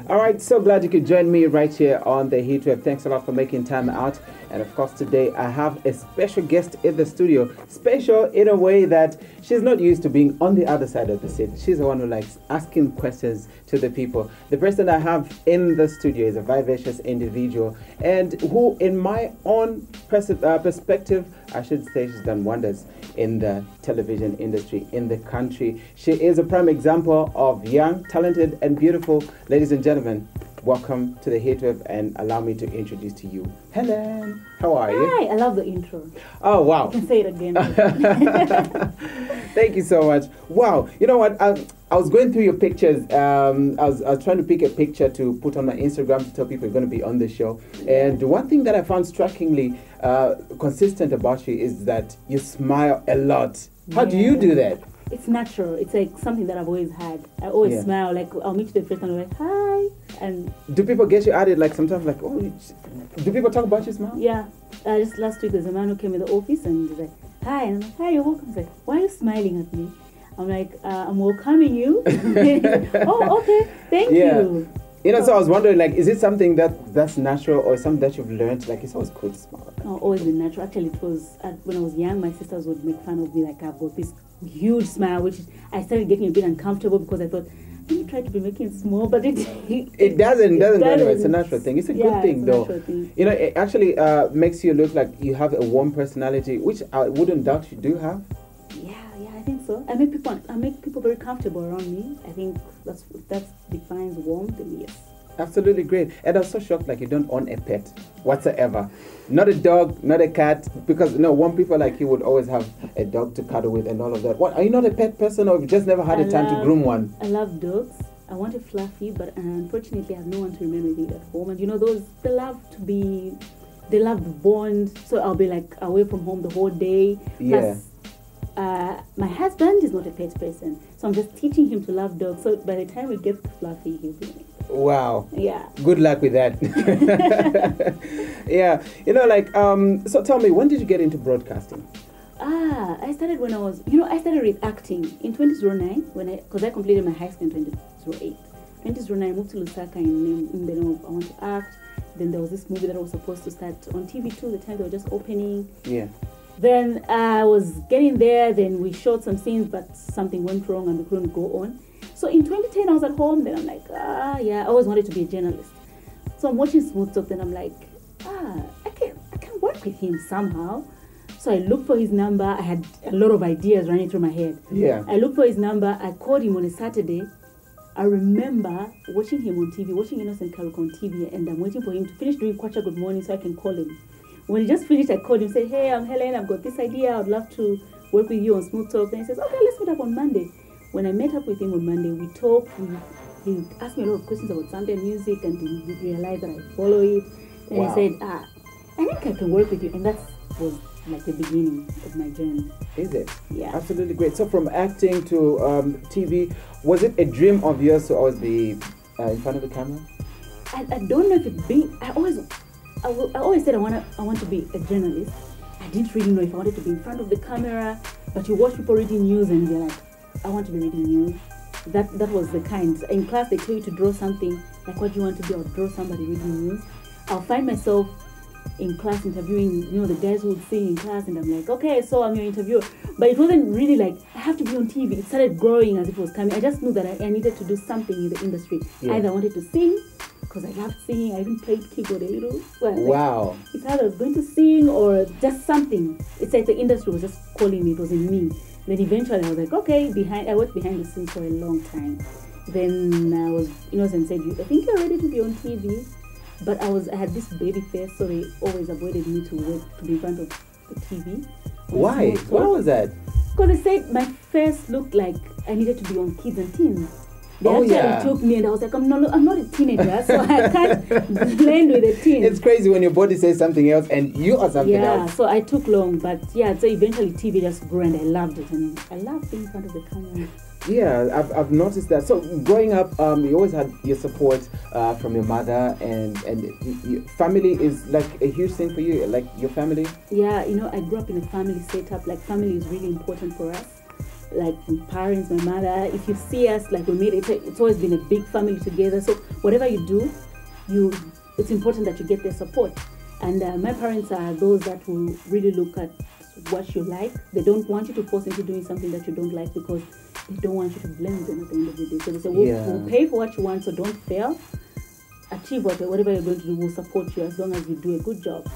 All right, so glad you could join me right here on the Heat Wave. Thanks a lot for making time out. And of course, today I have a special guest in the studio. Special in a way that she's not used to being on the other side of the seat. She's the one who likes asking questions to the people. The person I have in the studio is a vivacious individual and who, in my own perspective, I should say she's done wonders in the television industry in the country. She is a prime example of young, talented, and beautiful. Ladies and gentlemen, welcome to the Heat Wave, and allow me to introduce to you Hellen. How are you? Hi, I love the intro. Oh, wow. You can say it again. Thank you so much. Wow. You know what? I was going through your pictures. I was trying to pick a picture to put on my Instagram to tell people you're going to be on the show. And one thing that I found strikingly consistent about you is that you smile a lot. How do you do that? It's natural. It's like something that I've always had. I always smile. Like, I'll meet you the first time, I'm like, hi. And do people get you at it? Like, sometimes, like, oh, do people talk about your smile? Yeah. Just last week, there's a man who came in the office and he's like, hi. And I'm like, hi, you're welcome. He's like, why are you smiling at me? I'm like, I'm welcoming you. Oh, okay. Thank you. You know, so I was wondering, like, is it something that's natural or something that you've learned? Like, it's always cool to smile. No, always been natural. Actually, it was when I was young, my sisters would make fun of me. Like, I've got this huge smile, which I started getting a bit uncomfortable because I thought, let me try to be making it small, but it doesn't go anywhere. It's a natural thing. It's a good thing, though. Thing. You know, it actually makes you look like you have a warm personality, which I wouldn't doubt you do have. Yeah, I think so. I make people very comfortable around me. I think that defines warmth in me. Yes. Absolutely great. And I'm so shocked, like, you don't own a pet whatsoever. Not a dog, not a cat, because one people like you would always have a dog to cuddle with and all of that. What, are you not a pet person, or you've just never had time to groom one? I love dogs. I want a fluffy, but unfortunately I have no one to remain with it at home. And you know, they love the bond. So I'll be like away from home the whole day. Yeah. Plus, my husband is not a pet person, so I'm just teaching him to love dogs. So by the time we get the fluffy, he'll be like, wow. Yeah. Good luck with that. Yeah. You know, like, so tell me, when did you get into broadcasting? I started when I started with acting in 2009 because I completed my high school in 2008. 2009, I moved to Lusaka in the name of I want to act. Then there was this movie that I was supposed to start on TV2, the time they were just opening. Yeah. Then I was getting there, then we shot some scenes, but something went wrong and we couldn't go on. So in 2010, I was at home, then I'm like, I always wanted to be a journalist. So I'm watching Smooth Talk, then I'm like, I can work with him somehow. So I looked for his number. I had a lot of ideas running through my head. Yeah. I looked for his number. I called him on a Saturday. I remember watching him on TV, watching Innocent Karuka on TV, and I'm waiting for him to finish doing Kwacha Good Morning so I can call him. When he just finished, I called him, said, hey, I'm Hellen, I've got this idea. I'd love to work with you on Smooth Talk. And he says, okay, let's meet up on Monday. When I met up with him on Monday, we talked. He asked me a lot of questions about Zambian music, and he realized that I follow it. And he said, I think I can work with you. And that was like the beginning of my journey. Is it? Yeah. Absolutely great. So from acting to TV, was it a dream of yours to always be in front of the camera? I don't know if it's been. I always said I want to be a journalist. I didn't really know if I wanted to be in front of the camera, but you watch people reading news and you're like, I want to be reading news. That was the kind. In class, they tell you to draw something. Like, what do you want to do? I'll draw somebody reading news. I'll find myself in class interviewing, the guys who would sing in class, and I'm like, okay, so I'm your interviewer. But it wasn't really like, I have to be on TV. It started growing as it was coming. I just knew that I needed to do something in the industry. Yeah. Either I wanted to sing, because I loved singing. I even played keyboard a little. Well, wow. It's either I was going to sing or just something. It's like the industry was just calling me. It was in me. Then eventually I was like, okay, I worked behind the scenes for a long time. Then I was innocent and said, I think you're ready to be on TV. But I had this baby face, so they always avoided me to be in front of the TV. Why? Why was that? Because they said my face looked like I needed to be on Kids and Teens. They actually took me, and I was like, I'm not a teenager, so I can't blend with the teens. It's crazy when your body says something else and you are something else. Yeah, so I took long, but so eventually TV just grew and I loved it, and I love being in front of the camera. Yeah, I've noticed that. So growing up, you always had your support from your mother, and your family is like a huge thing for you, like your family? Yeah, I grew up in a family setup. Like, family is really important for us. like my parents, my mother. If you see us, like we meet, it's always been a big family together. So whatever you do, it's important that you get their support. And my parents are those that will really look at what you like. They don't want you to force into doing something that you don't like, because they don't want you to blame them at the end of the day. So they say, we'll pay for what you want, so don't fail. Achieve whatever you're going to do, we'll support you as long as you do a good job.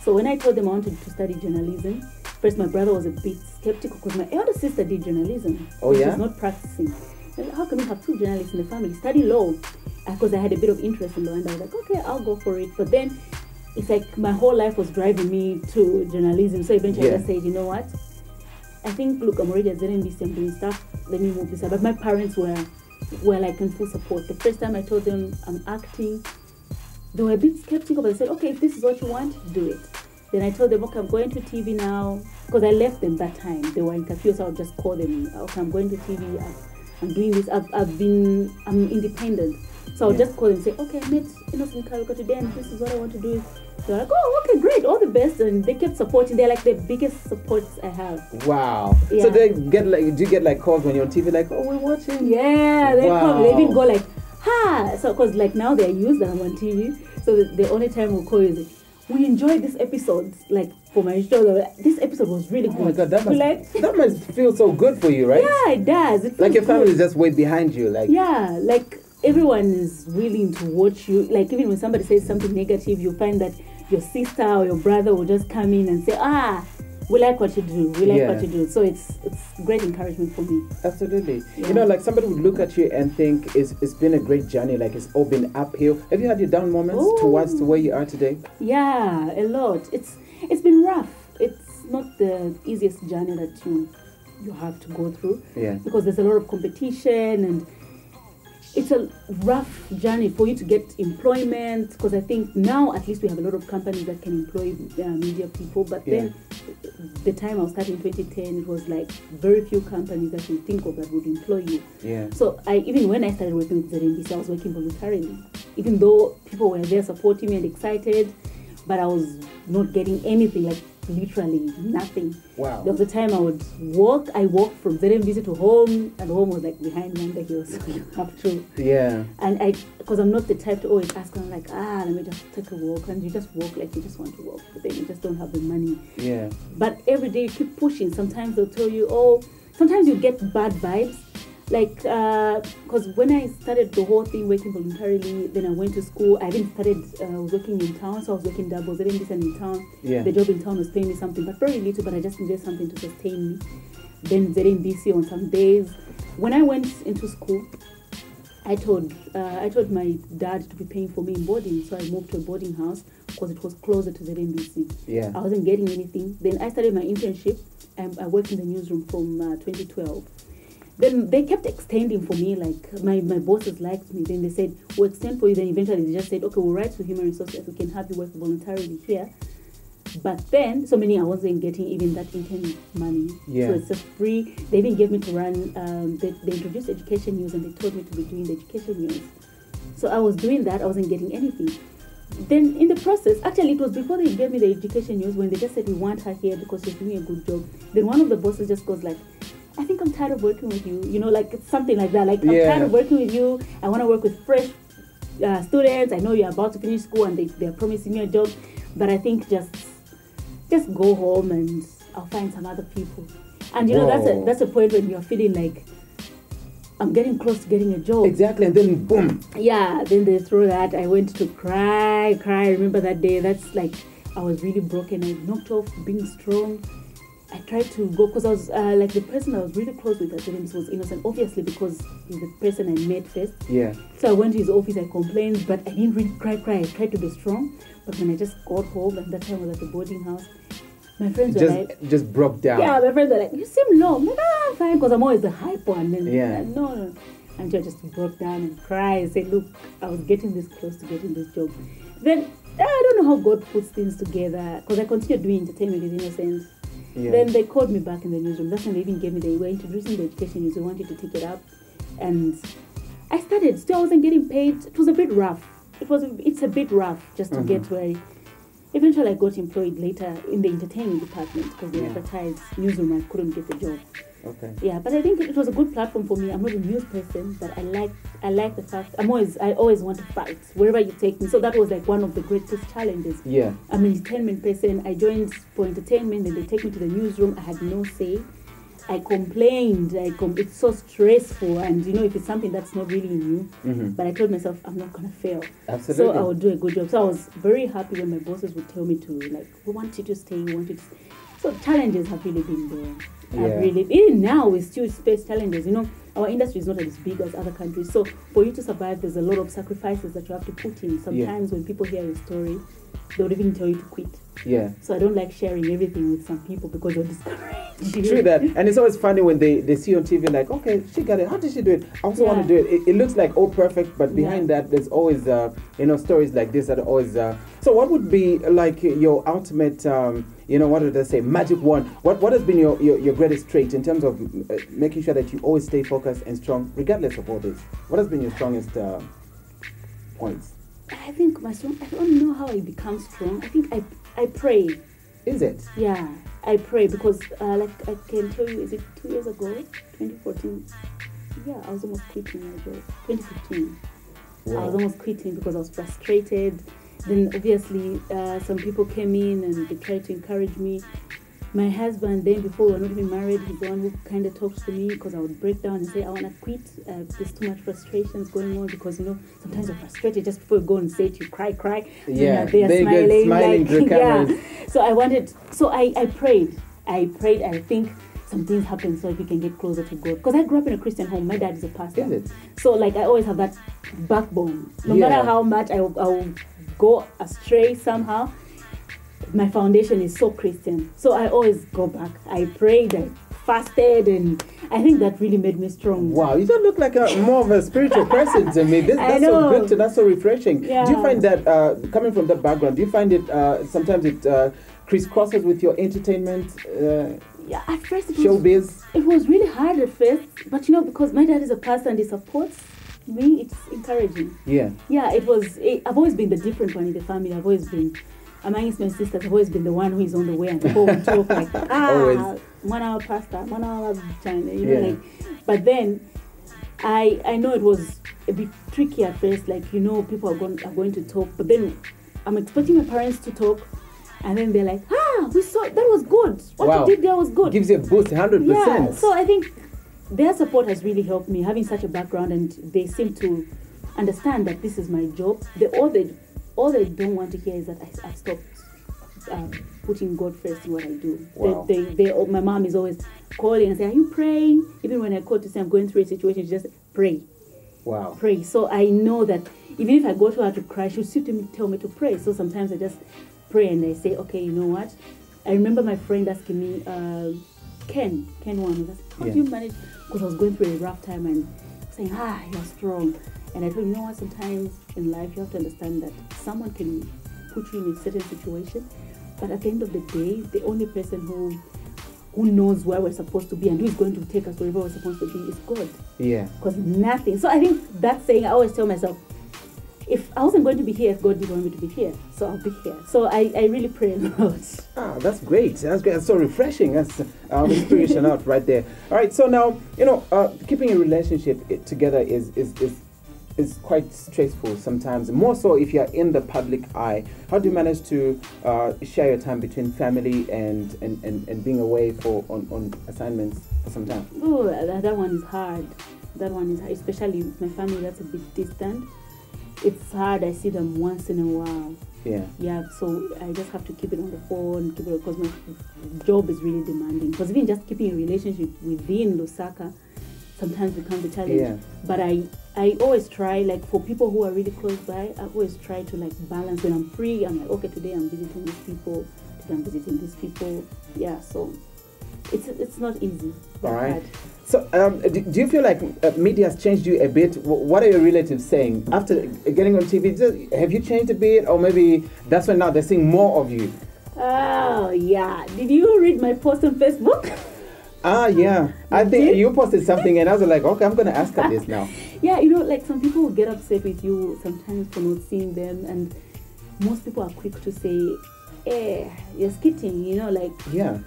So when I told them I wanted to study journalism, first my brother was a bit skeptical, because my elder sister did journalism. Oh, yeah? She was not practicing. Like, how can we have 2 journalists in the family? Study law. Because I had a bit of interest in law, and I was like, okay, I'll go for it. But then it's like my whole life was driving me to journalism. So eventually I just said, you know what? I think, look, I'm already at ZNBC, I'm doing stuff, let me move this up. But my parents were like in full support. The first time I told them I'm acting, they were a bit skeptical, but they said, okay, if this is what you want, do it. Then I told them, okay, I'm going to TV now, because I left them that time. They were in curfew, so I would just call them, okay, I'm going to TV, I'm doing this, I'm independent. So I would just call them and say, okay, I met Innocent Karuka today, and this is what I want to do. They're like, oh, okay, great, all the best. And they kept supporting. They're like the biggest supports I have. Wow. Yeah. So do you get like calls when you're on TV, like, oh, we're watching? Yeah, they come. They even go like, ha. So, because like now they're used that I'm on TV. So the only time we'll call you is like, we enjoyed this episode, like for my show. This episode was really good. Oh my God, that must feel so good for you, right? Yeah, it does. It like your family is just way behind you. Like, yeah, like everyone is willing to watch you. Like even when somebody says something negative, you find that your sister or your brother will just come in and say, we like what you do. We like what you do. So it's great encouragement for me. Absolutely. Yeah. You know, like somebody would look at you and think it's been a great journey. Like it's all been uphill. Have you had your down moments towards to where you are today? Yeah, a lot. It's been rough. It's not the easiest journey that you have to go through. Yeah. Because there's a lot of competition, and it's a rough journey for you to get employment, because I think now at least we have a lot of companies that can employ media people. But then the time I was starting in 2010, it was like very few companies that you think of that would employ you. Yeah. So even when I started working with ZNBC, I was working voluntarily. Even though people were there supporting me and excited, but I was not getting anything, like literally nothing. Wow. There was a time I would walk. I walked from ZNBC to home, and home was like behind me on the hill, so you have to. Yeah. And because I'm not the type to always ask, I'm like, let me just take a walk, and you just walk like you just want to walk, but then you just don't have the money. Yeah. But every day you keep pushing. Sometimes they'll tell you, sometimes you get bad vibes. Like, because when I started the whole thing working voluntarily, then I went to school. I even started, I was working in town, so I was working double. ZNBC and in town. Yeah. The job in town was paying me something, but very little, but I just needed something to sustain me. Then ZNBC on some days. When I went into school, I told my dad to be paying for me in boarding, so I moved to a boarding house because it was closer to ZNBC. Yeah. I wasn't getting anything. Then I started my internship, and I worked in the newsroom from 2012. Then they kept extending for me, like my bosses liked me. Then they said, we'll extend for you. Then eventually they just said, okay, we'll write to Human Resources, we can have you work voluntarily here. But then, so many I wasn't getting even that intern money. Yeah. So it's just free. They even gave me to run, they introduced education news, and they told me to be doing the education news. So I was doing that, I wasn't getting anything. Then in the process, actually it was before they gave me the education news, when they just said, we want her here because she's doing a good job. Then one of the bosses just goes like, I think I'm tired of working with you. You know, like something like that. Like, I'm tired of working with you. I want to work with fresh students. I know you're about to finish school and they're promising you a job. But I think just go home and I'll find some other people. And, you know, that's a point when you're feeling like, I'm getting close to getting a job. Exactly. And then, boom. Yeah. Then they throw that. I went to cry. I remember that day. That's like, I was really broken. I knocked off being strong. I tried to go, because I was like the person I was really close with at the time was Innocent, obviously, because he's the person I met first. Yeah. So I went to his office, I complained, but I didn't really cry. I tried to be strong, but when I just got home, and that time I was at the boarding house, my friends were like... Just broke down. Yeah, my friends were like, you seem low. I'm like, I'm fine, because I'm always the hype one. And no. And I just broke down and cried and said, look, I was getting this close to getting this job. Then, I don't know how God puts things together, because I continued doing entertainment with Innocent. Yeah. Then they called me back in the newsroom. That's when they even gave me, they were introducing the education news. They wanted to take it up. And I started. Still, I wasn't getting paid. It was a bit rough. It's a bit rough just to get where eventually I got employed later in the entertainment department, because they advertised newsroom. I couldn't get the job. Okay. Yeah, but I think it was a good platform for me. I'm not a news person, but I like the fact I always want to fight wherever you take me. So that was like one of the greatest challenges. Yeah. I'm an entertainment person. I joined for entertainment, and they take me to the newsroom. I had no say. I complained. It's so stressful, and if it's something that's not really new. But I told myself I'm not gonna fail. Absolutely. So I would do a good job. So I was very happy when my bosses would tell me to, like, we want you to stay. We want you to stay. So challenges have really been there. Even now we still face challenges. Our industry is not as big as other countries. So for you to survive, there's a lot of sacrifices that you have to put in. Sometimes when people hear a story, they would even tell you to quit. Yeah. So I don't like sharing everything with some people because they'll discourage you. True that. And it's always funny when they see on TV like, okay, she got it. How did she do it? I also want to do it. It looks like all perfect, but behind that, there's always, stories like this that are always. So what would be like your ultimate, what did I say, magic wand? What has been your greatest trait in terms of making sure that you always stay focused and strong, regardless of all this? What has been your strongest points? I think I don't know how I become strong. I think I pray. Is it? Yeah, I pray because, like I can tell you, is it 2 years ago, 2014? Yeah, I was almost quitting my job. 2015. Wow. I was almost quitting because I was frustrated. Then obviously some people came in and they tried to encourage me. My husband, then before we were not even married, he's the one who kind of talks to me because I would break down and say, I want to quit. There's too much frustrations going on because, sometimes you're frustrated just before you go on set, you cry. Yeah, they're smiling like, to the cameras. So I prayed. I think some things happen so we can get closer to God. Because I grew up in a Christian home. My dad is a pastor. Is it? So I always have that backbone. No matter how much I will go astray somehow, my foundation is so Christian. So I always go back. I prayed, I fasted, and I think that really made me strong. Wow, you don't look like more of a spiritual person to me. That's so good, that's so refreshing. Yeah. Do you find that, coming from that background, do you find it, sometimes it crisscrosses with your entertainment at first showbiz? It was really hard at first, but because my dad is a pastor and he supports me, it's encouraging. Yeah. Yeah, I've always been the different one in the family. I've always been, amongst my sisters, I've always been the one who is on the way and people will talk like, always. 1 hour pastor, 1 hour China, but then I know it was a bit tricky at first, people are going to talk, but then I'm expecting my parents to talk, and then they're like, we saw, that was good. What you did there was good. Gives you a boost, 100%. Yeah, so I think their support has really helped me, having such a background, and they seem to understand that this is my job. All they don't want to hear is that I've stopped putting God first in what I do. Wow. My mom is always calling and saying, are you praying? Even when I call to say I'm going through a situation, she just pray. Wow. Pray. So I know that even if I go to her to cry, she'll still tell me to pray. So sometimes I just pray and I say, okay, you know what? I remember my friend asking me, Ken one, how do you manage? Because I was going through a rough time and saying, you're strong. And I told him, you know what, sometimes in life you have to understand that someone can put you in a certain situation, but at the end of the day, the only person who knows where we're supposed to be and who is going to take us wherever we're supposed to be is God. Yeah. Because nothing. So I think that's saying, I always tell myself, if I wasn't going to be here, if God didn't want me to be here, so I'll be here. So I really pray a lot. That's great. That's great. That's so refreshing. That's inspiration out right there. All right. So now, keeping a relationship together is quite stressful sometimes. More so if you're in the public eye. How do you manage to share your time between family and being away on assignments for some time? Oh, that one is hard. That one is hard, especially with my family that's a bit distant. It's hard. I see them once in a while. Yeah, so I just have to keep it on the phone, because my job is really demanding. Because even just keeping a relationship within Lusaka sometimes becomes a challenge. Yeah. But I always try, for people who are really close by, I always try to balance. When I'm free, I'm like, okay, today I'm visiting these people, today I'm visiting these people. Yeah, so it's not easy. All right. Hard. So, do you feel like media has changed you a bit? What are your relatives saying after getting on TV? Have you changed a bit, or maybe that's when now they're seeing more of you? Oh yeah. Did you read my post on Facebook? Yeah. I think you posted something, and I was like, okay, I'm gonna ask her this now. Yeah, some people will get upset with you sometimes for not seeing them, and most people are quick to say, you're skitting, Yeah.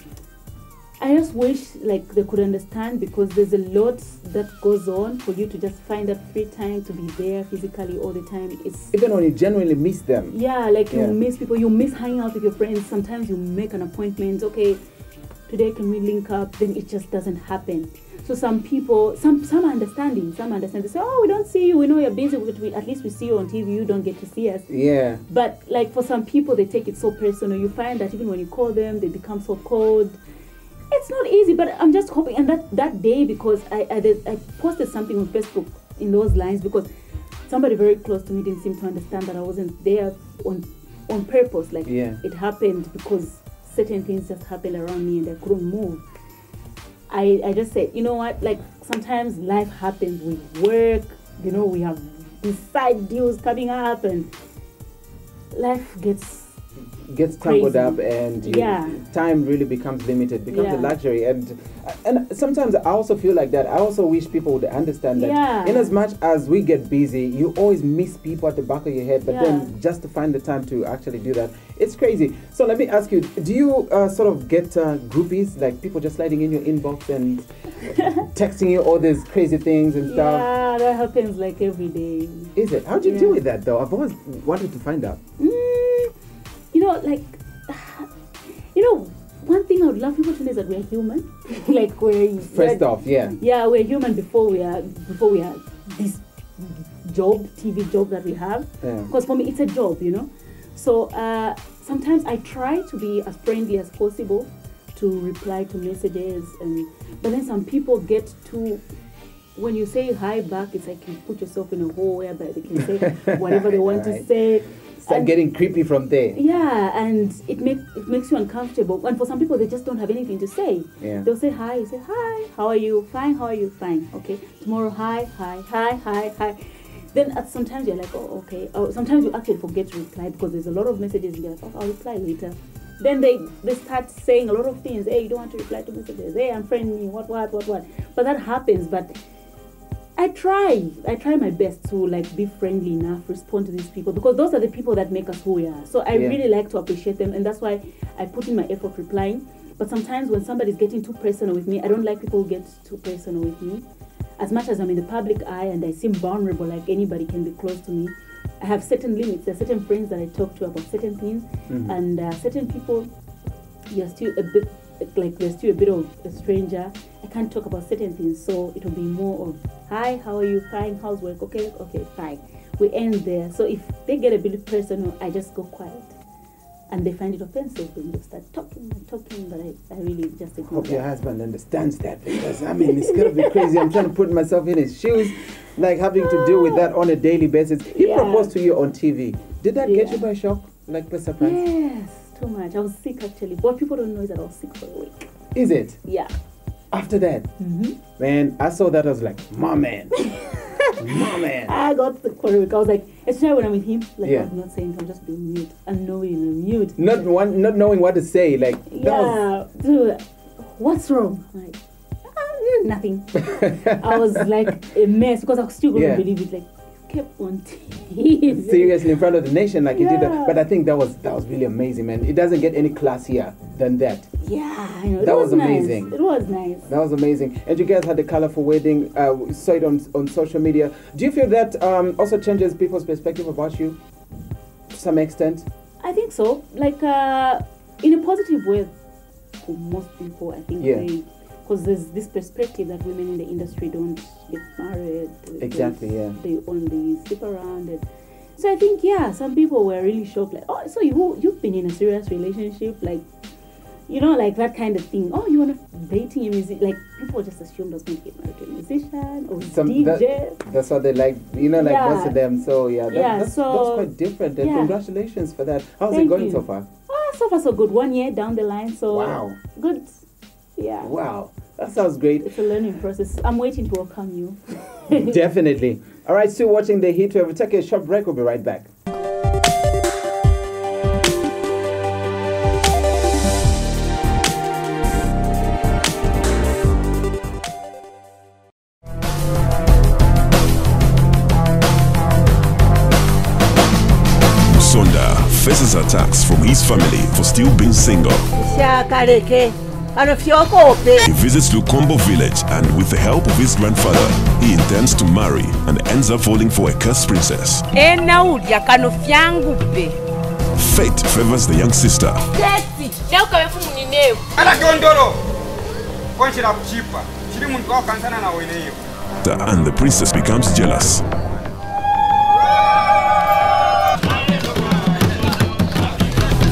I just wish like they could understand, because there's a lot that goes on for you to just find that free time to be there physically all the time. It's even when you genuinely miss them. Yeah, like you miss people, you miss hanging out with your friends. Sometimes you make an appointment, okay, today can we link up? Then it just doesn't happen. So some people, some are understanding. Some understand. They say, oh, we don't see you. We know you're busy. At least we see you on TV. You don't get to see us. Yeah. But like for some people, they take it so personal. You find that even when you call them, they become so cold. It's not easy, but I'm just hoping. And that day, because I posted something on Facebook in those lines, because somebody very close to me didn't seem to understand that I wasn't there on purpose. Like it happened because certain things just happened around me and I couldn't move. I just said, you know what, like sometimes life happens, we work, you know, we have these side deals coming up and life gets tangled up, and time really becomes limited, becomes a luxury. And sometimes I also feel like that. I also wish people would understand that in as much as we get busy, you always miss people at the back of your head, but then just to find the time to actually do that, it's crazy. So let me ask you, do you sort of get groupies, like people just sliding in your inbox and texting you all these crazy things and stuff? Yeah, that happens like every day. Is it? How do you deal with that though? I've always wanted to find out. You know, like, you know, one thing I would love people to know is that we're human. Like first off, yeah, we're human before we are this TV job that we have. Because for me, it's a job, you know. So sometimes I try to be as friendly as possible to reply to messages, but then some people get too. When you say hi back, it's like you put yourself in a hole whereby they can say whatever they want to say. Start getting creepy from there. Yeah, and it makes you uncomfortable. And for some people, they just don't have anything to say. Yeah. They'll say hi. You say hi. How are you? Fine. How are you? Fine. Okay. Tomorrow, hi. Then sometimes you're like, oh, okay. Or sometimes you actually forget to reply because there's a lot of messages. And you're like, oh, I'll reply later. Then they start saying a lot of things. Hey, you don't want to reply to messages. Hey, unfriend me. What. But that happens. But I try my best to like be friendly enough, respond to these people, because those are the people that make us who we are. So I really like to appreciate them, and that's why I put in my effort replying. But sometimes when somebody's getting too personal with me, I don't like people who get too personal with me. As much as I'm in the public eye and I seem vulnerable, like anybody can be close to me, I have certain limits. There are certain friends that I talk to about certain things, and certain people, you're still a bit like they're still a bit of a stranger. I can't talk about certain things, so it'll be more of hi, how are you? Fine, how's work? Okay, fine. We end there. So if they get a bit personal, I just go quiet, and they find it offensive when they start talking, but I really just ignore. Hope your husband understands that, because I mean it's gonna be crazy. I'm trying to put myself in his shoes, like having to deal with that on a daily basis. He proposed to you on TV. Did that get you by shock, like by surprise? Yes. Too much. I was sick actually. What people don't know is that I was sick for a week. Is it? Yeah. After that? Man, I saw that. I was like, my man. My man. I got sick for a week. I was like, especially when I'm with him, like I'm not saying, I'm just being mute. I'm mute. Not knowing what to say. Like, dude, what's wrong? I'm like, nothing. I was like a mess because I still couldn't believe it. Like, kept on TV. Seriously, in front of the nation, like you did that. But I think that was really amazing, man. It doesn't get any classier than that. Yeah, I know. That was amazing. It was nice. That was amazing. And you guys had a colorful wedding. We saw it on social media. Do you feel that also changes people's perspective about you to some extent? I think so. Like in a positive way for most people, I think. Because there's this perspective that women in the industry don't get married. Exactly, They only sleep around. And so I think, some people were really shocked. Like, oh, so you've been in a serious relationship? Like, you know, like that kind of thing. Oh, you want to dating a musician? Like, people just assumed I was going to get married to a musician or DJ. That's what they like, you know, like most of them. So, that's quite different. And congratulations for that. How's it going so far? Oh, so far so good. 1 year down the line. So, wow. Good. Yeah. Wow. That sounds great. It's a learning process. I'm waiting to welcome you. Definitely. All right, still watching the Heat Wave. We'll take a short break. We'll be right back. Sonda faces attacks from his family for still being single. He visits Lukombo village and with the help of his grandfather, he intends to marry and ends up falling for a cursed princess. Fate favors the young sister. And the princess becomes jealous.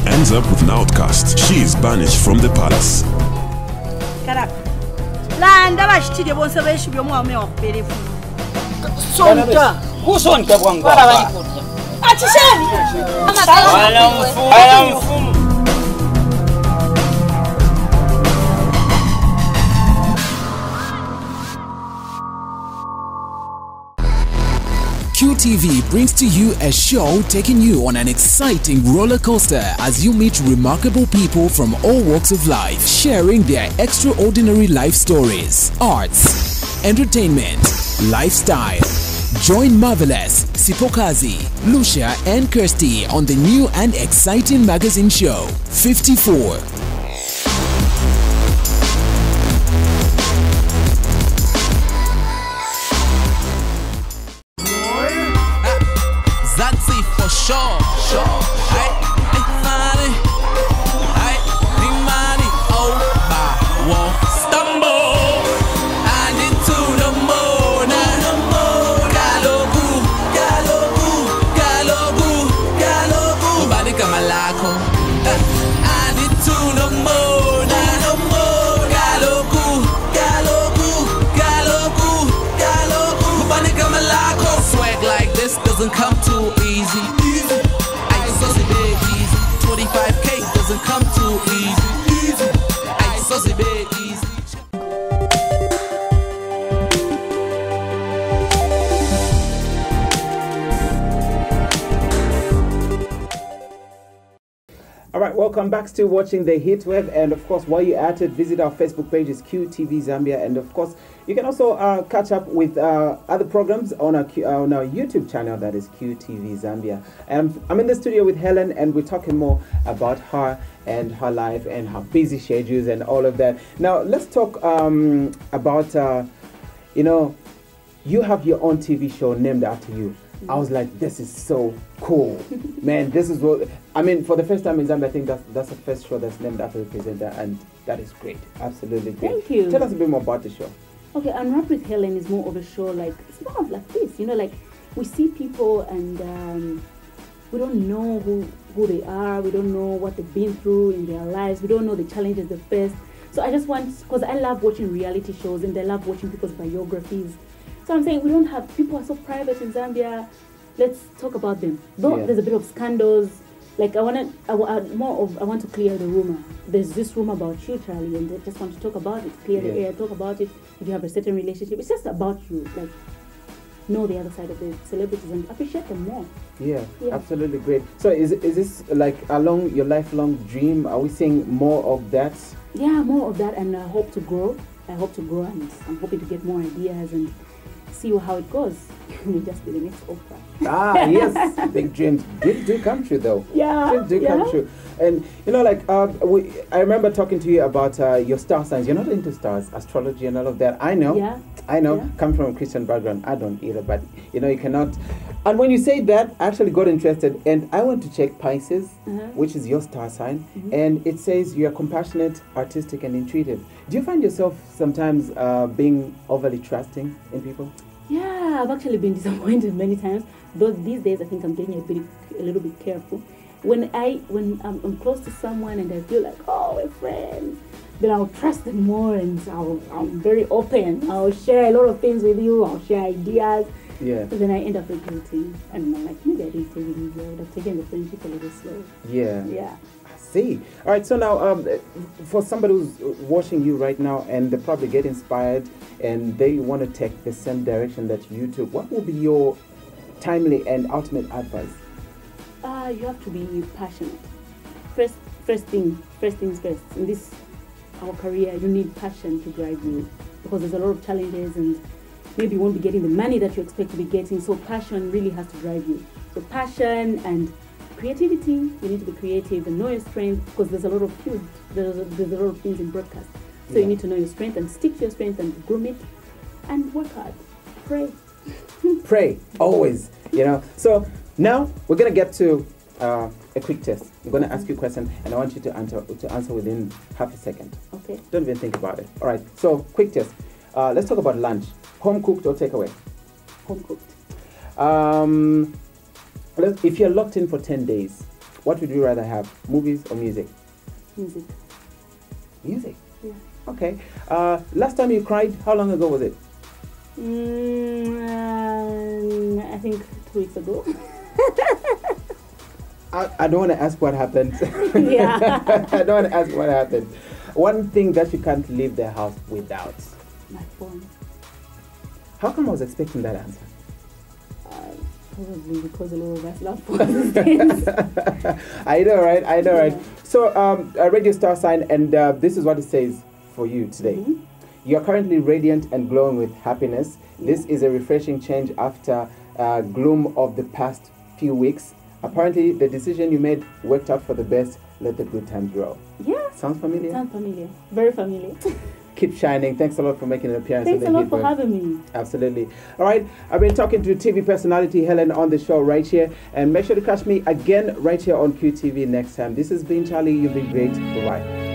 Ends up with an outcast. She is banished from the palace. QTV brings to you a show taking you on an exciting roller coaster as you meet remarkable people from all walks of life, sharing their extraordinary life stories, arts, entertainment, lifestyle. Join Marvelous, Sipokazi, Lucia and Kirsty on the new and exciting magazine show, 54. Sure. Hey, money. Hey, money. Oh, my wall stumble. I need to the moon. Galogu. Bali kamalako. I need to the moon. Galogu. Bali kamalako. Swag like this doesn't come too easy. 25K doesn't come too easy. All right, welcome back to watching the Heat Wave, and of course, while you're at it, visit our Facebook page, is QTV Zambia, and of course, you can also catch up with other programs on our YouTube channel, that is QTV Zambia. I'm in the studio with Helen, and we're talking more about her and her life and her busy schedules and all of that. Now, let's talk about, you have your own TV show named after you. I was like, this is so cool, man. This is what I mean. For the first time in Zambia, I think that's the first show that's named after the presenter, and that is great, absolutely great. Thank you. Tell us a bit more about the show. Okay, Unwrapped with Hellen is more of a show it's more of like this, like we see people and we don't know who they are, we don't know what they've been through in their lives, we don't know the challenges they faced. So I just want, because I love watching reality shows and I love watching people's biographies. So I'm saying we don't have, people are so private in Zambia. Let's talk about them. Though there's a bit of scandals. Like I want to clear the rumor. There's this rumor about you, Charlie, and I just want to talk about it, clear the air, talk about it. If you have a certain relationship, it's just about you. Like know the other side of the celebrities and appreciate them more. Yeah, absolutely great. So is this like along your lifelong dream? Are we seeing more of that? Yeah, more of that, and I hope to grow. And I'm hoping to get more ideas and see how it goes. May just be the next Oprah. Yes, big dreams do come true though. Yeah, dreams do come true. And I remember talking to you about your star signs. You're not into stars, astrology, and all of that. I know. I know. Come from a Christian background. I don't either, but you cannot. And when you say that, I actually got interested, and I went to check Pisces, which is your star sign, and it says you are compassionate, artistic, and intuitive. Do you find yourself sometimes being overly trusting in people? Yeah, I've actually been disappointed many times. Though these days, I think I'm getting a little bit careful. When I'm close to someone and I feel like, oh, we're friends, then I'll trust them more, and I'm very open. I'll share a lot of things with you. I'll share ideas. Yeah. But then I end up regretting, and I'm like, maybe I didn't take it easy. I would have taken the friendship a little slow. Yeah. Yeah. See. All right, so now for somebody who's watching you right now and they probably get inspired and they want to take the same direction that you took, what will be your timely and ultimate advice? You have to be passionate. First things first. In this our career, you need passion to drive you, because there's a lot of challenges and maybe you won't be getting the money that you expect to be getting. So passion really has to drive you. So passion and creativity. You need to be creative and know your strength, because there's a lot of there's a lot of things in broadcast. So you need to know your strength and stick to your strength and groom it and work hard. Pray. Pray, always, you know. So now we're going to get to a quick test. I'm going to ask you a question, and I want you to answer within half a second. Okay. Don't even think about it. All right, so quick test. Let's talk about lunch. Home cooked or takeaway? Home cooked. If you're locked in for 10 days, what would you rather have, movies or music? Music. Music? Yeah. Okay. Last time you cried, how long ago was it? I think 2 weeks ago. I don't want to ask what happened. Yeah. I don't want to ask what happened. One thing that you can't leave the house without. My phone. How come I was expecting that answer? Probably because a lot of us love phones things. I know, right? I know, right? So, a radio star sign, and this is what it says for you today. Mm-hmm. You are currently radiant and glowing with happiness. Yeah. This is a refreshing change after gloom of the past few weeks. Apparently, the decision you made worked out for the best. Let the good times roll. Yeah. Sounds familiar? Sounds familiar. Very familiar. Keep shining. Thanks a lot for making an appearance. Thanks a lot for having me. Absolutely. All right. I've been talking to TV personality Hellen on the show right here. And make sure to catch me again right here on QTV next time. This has been Charlie. You've been great. Bye-bye.